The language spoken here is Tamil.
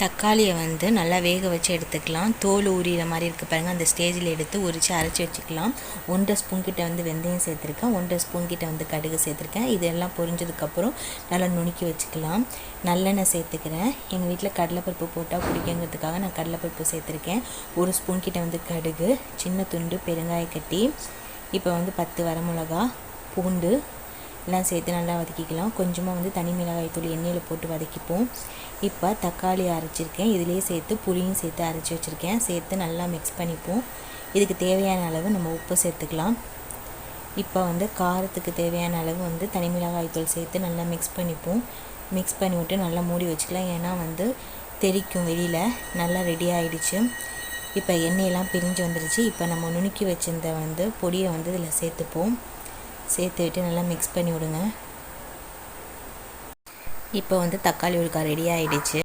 தக்காளியை வந்து நல்லா வேக வச்சு எடுத்துக்கலாம். தோல் உரிகிற மாதிரி இருக்குது பாருங்கள், அந்த ஸ்டேஜில் எடுத்து உரித்து அரைச்சி வச்சுக்கலாம். 1.5 ஸ்பூன் கிட்ட வந்து வெந்தயம் சேர்த்துருக்கேன், 1.5 ஸ்பூன் கிட்ட வந்து கடுகு சேர்த்துருக்கேன். இதெல்லாம் பொரிஞ்சதுக்கப்புறம் நல்லா நுணுக்கி வச்சுக்கலாம். நல்லெண்ணெய் சேர்த்துக்கிறேன். எங்கள் வீட்டில் கடலைப்பருப்பு போட்டால் பிடிக்குங்கிறதுக்காக நான் கடலைப்பருப்பு சேர்த்துருக்கேன். 1 ஸ்பூன் கிட்ட வந்து கடுகு, சின்ன துண்டு பெருங்காயக்கட்டி, இப்போ வந்து 10 வரமிளகா, பூண்டு எல்லாம் சேர்த்து நல்லா வதக்கிக்கலாம். கொஞ்சமாக வந்து தனி மிளகாய் தூள் எண்ணெயில் போட்டு வதக்கிப்போம். இப்போ தக்காளி அரைச்சிருக்கேன், இதிலே சேர்த்து புளியும் சேர்த்து அரைச்சி வச்சுருக்கேன். சேர்த்து நல்லா மிக்ஸ் பண்ணிப்போம். இதுக்கு தேவையான அளவு நம்ம உப்பு சேர்த்துக்கலாம். இப்போ வந்து காரத்துக்கு தேவையான அளவு வந்து தனி மிளகாய் தூள் சேர்த்து நல்லா மிக்ஸ் பண்ணிப்போம். மிக்ஸ் பண்ணி விட்டு நல்லா மூடி வச்சுக்கலாம், ஏன்னா வந்து தெறிக்கும் வெளியில். நல்லா ரெடி ஆகிடுச்சு. இப்போ எண்ணெயெல்லாம் பிரிஞ்சு வந்துடுச்சு. இப்போ நம்ம நுணுக்கி வச்சிருந்த வந்து பொடியை வந்து இதில் சேர்த்துப்போம். சேர்த்து விட்டு நல்லா மிக்ஸ் பண்ணி விடுங்க. இப்போ வந்து தக்காளி ஊறுகாய் ரெடி ஆகிடுச்சு.